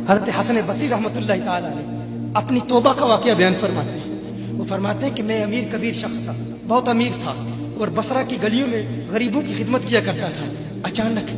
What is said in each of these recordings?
حضرت حسن بصری رحمۃ اللہ تعالی علیہ اپنی توبہ کا واقعہ بیان فرماتے ہیں۔ وہ فرماتے ہیں کہ میں امیر کبیر شخص تھا، بہت امیر تھا، اور بصرہ کی گلیوں میں غریبوں کی خدمت کیا کرتا تھا۔ اچانک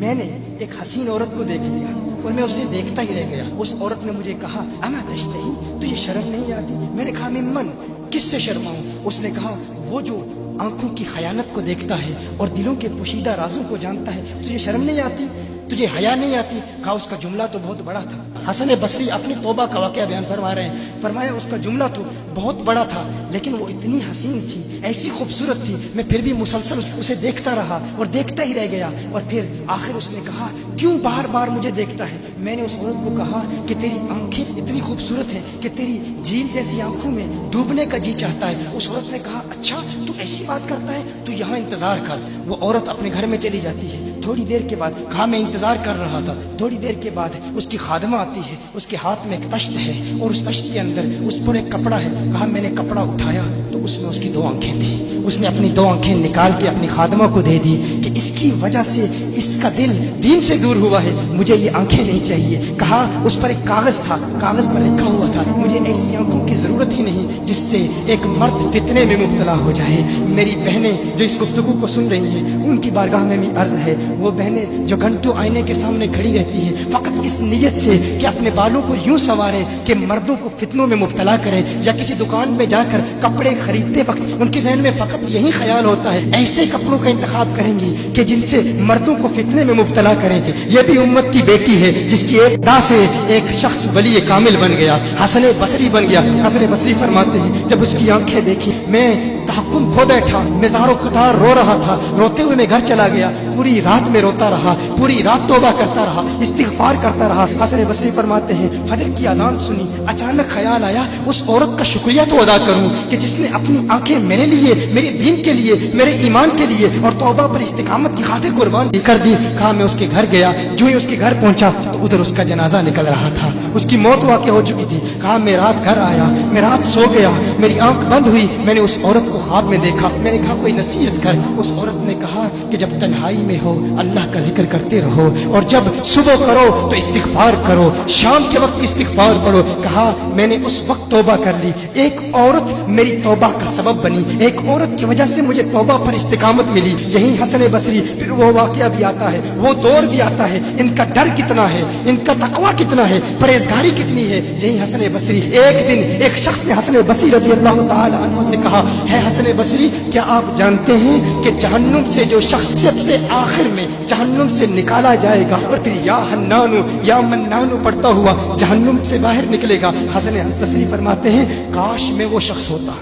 میں نے ایک حسین عورت کو دیکھ لیا اور میں اسے دیکھتا ہی رہ گیا۔ اس عورت نے مجھے کہا اما تشتہی، تجھے شرم نہیں آتی؟ میں نے کہا ممن، کس سے شرماؤں؟ اس نے کہا وہ جو آنکھوں کی خیانت کو دیکھتا ہے اور دلوں کے پوشیدہ رازوں کو جانتا ہے، تجھے شرم نہیں آتی؟ تجھے حیا نہیں آتی؟ کہا اس کا جملہ تو بہت بڑا تھا۔ حسن بصری اپنی توبہ کا واقعہ بیان فرما رہے ہیں، فرمایا اس کا جملہ تو بہت بڑا تھا، لیکن وہ اتنی حسین تھی، ایسی خوبصورت تھی، میں پھر بھی مسلسل اسے دیکھتا رہا اور دیکھتا ہی رہ گیا۔ اور پھر آخر اس نے کہا کیوں بار بار مجھے دیکھتا ہے؟ میں نے اس عورت کو کہا کہ تیری آنکھیں اتنی خوبصورت ہیں کہ تیری جھیل جیسی آنکھوں میں ڈوبنے کا جی چاہتا ہے۔ اس عورت نے کہا اچھا تو ایسی بات کرتا ہے، تو یہاں انتظار کر۔ وہ عورت اپنے گھر میں چلی جاتی ہے۔ تھوڑی دیر کے بعد کہا میں انتظار کر رہا تھا۔ تھوڑی دیر کے بعد اس کی خادمہ آتی ہے، اس کے ہاتھ میں ایک تشت ہے اور اس تشت کے اندر اس پر ایک کپڑا ہے۔ کہا میں نے کپڑا اٹھایا تو اس میں اس کی 2 آنکھیں تھیں۔ اس نے اپنی 2 آنکھیں نکال کے اپنی خادمہ کو دے دی کہ اس کی وجہ سے اس کا دل دین سے دور ہوا ہے، مجھے یہ آنکھیں نہیں چاہیے۔ کہا اس پر ایک کاغذ تھا، کاغذ پر لکھا ہوا تھا مجھے ایسی آنکھوں کی ضرورت ہی نہیں جس سے ایک مرد فتنے میں مبتلا ہو جائے۔ میری بہنیں جو اس گفتگو کو سن رہی ہیں ان کی بارگاہ میں بھی عرض ہے، وہ بہنیں جو گھنٹوں آئینے کے سامنے کھڑی رہتی ہیں فقط اس نیت سے کہ اپنے بالوں کو یوں سنواریں کہ مردوں کو فتنوں میں مبتلا کریں، یا کسی دکان میں جا کر کپڑے خریدتے وقت ان کے ذہن میں فقط یہی خیال ہوتا ہے ایسے کپڑوں کا انتخاب کریں گی کہ جن سے مردوں کو فتنے میں مبتلا کریں گے۔ یہ بھی امت کی بیٹی ہے جس کی ایک ادا سے ایک شخص ولی کامل بن گیا، حسن بصری بن گیا۔ حسن بصری فرماتے ہیں جب اس کی آنکھیں دیکھی میں تحکم کھو بیٹھا، میں زار و قطار رو رہا تھا، روتے ہوئے میں گھر چلا گیا، پوری رات میں روتا رہا، پوری رات توبہ کرتا رہا، استغفار کرتا رہا۔ حسن بصری فرماتے ہیں فجر کی اذان سنی، اچانک خیال آیا اس عورت کا شکریہ تو ادا کروں کہ جس نے اپنی آنکھیں میرے لیے، میرے دین کے لیے، میرے ایمان کے لیے اور توبہ پر استقامت کی خاطر قربان کر دی۔ کہا میں اس کے گھر گیا، جو ہی اس کے گھر پہنچا تو ادھر اس کا جنازہ نکل رہا تھا، اس کی موت واقع ہو چکی تھی۔ کہا میں رات گھر آیا، میں رات سو گیا، میری آنکھ بند ہوئی، میں نے اس عورت کو خواب میں دیکھا، میں نے کہا کوئی نصیحت کر۔ اس عورت نے کہا کہ جب تنہائی میں ہو اللہ کا ذکر کرتے رہو، اور جب صبح کرو تو استغفار کرو، شام کے وقت استغفار پڑھو۔ کہا میں نے اس وقت توبہ کر لی، ایک عورت میری توبہ کا سبب بنی، ایک عورت کی وجہ سے مجھے توبہ پر استقامت ملی۔ یہی حسن بصری پھر وہ واقعہ بھی آتا ہے، وہ دور بھی آتا ہے، ان کا ڈر کتنا ہے، ان کا تقوی کتنا ہے، پرہیزگاری کتنی ہے۔ یہی حسن بصری، ایک دن ایک شخص نے حسن بصری رضی اللہ تعالی عنہ سے کہا ہے حسن بصری کیا آپ جانتے ہیں کہ جہنم سے جو شخص سب سے آخر میں جہنم سے نکالا جائے گا اور پھر یا حنانو یا منانو پڑھتا ہوا جہنم سے باہر نکلے گا؟ حسن بصری فرماتے ہیں کاش میں وہ شخص ہوتا،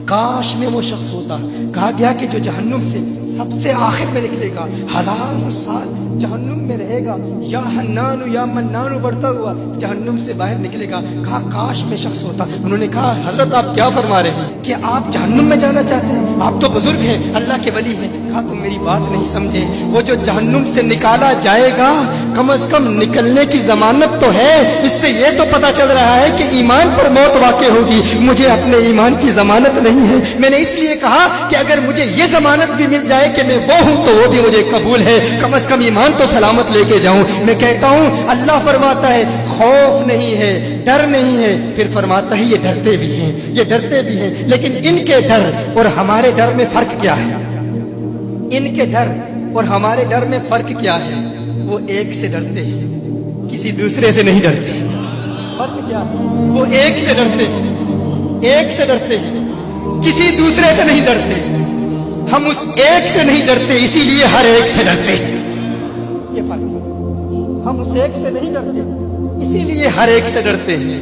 کاش میں وہ شخص ہوتا۔ کہا گیا کہ جو جہنم سے سب سے آخر میں نکلے گا، 1000 سال جہنم میں رہے گا، یا حنانو یا منانو بڑھتا ہوا جہنم سے باہر نکلے گا۔ کہا کاش میں شخص ہوتا۔ انہوں نے کہا حضرت آپ کیا فرما رہے ہیں کہ آپ جہنم میں جانا چاہتے ہیں؟ آپ تو بزرگ ہیں، اللہ کے ولی ہیں۔ کہا تم میری بات نہیں سمجھے، وہ جو جہنم سے نکالا جائے گا کم از کم نکلنے کی ضمانت تو ہے، اس سے یہ تو پتا چل رہا ہے کہ ایمان پر موت واقع ہوگی، مجھے اپنے ایمان کی ضمانت نہیں ہے۔ میں نے اس لیے کہا کہ اگر مجھے یہ ضمانت بھی مل جائے کہ میں وہ ہوں تو وہ بھی مجھے قبول ہے، کم از کم ایمان تو سلامت لے کے جاؤں۔ میں کہتا ہوں اللہ فرماتا ہے خوف نہیں ہے، ڈر نہیں ہے، پھر فرماتا ہے یہ ڈرتے بھی ہیں، یہ ڈرتے بھی ہیں، لیکن ان کے ڈر اور ہمارے ڈر میں فرق کیا ہے؟ ان کے ڈر اور ہمارے ڈر میں فرق کیا ہے؟ وہ ایک سے ڈرتے ہیں، کسی دوسرے سے نہیں ڈرتے۔ فرق کیا ہے؟ وہ ایک سے ڈرتے ہیں، ایک سے ڈرتے ہیں، کسی دوسرے سے نہیں ڈرتے۔ ہم اس ایک سے نہیں ڈرتے، اسی لیے ہر ایک سے ڈرتے ہیں۔ یہ فرق ہے، ہم اس ایک سے نہیں ڈرتے، اسی لیے ہر ایک سے ڈرتے ہیں۔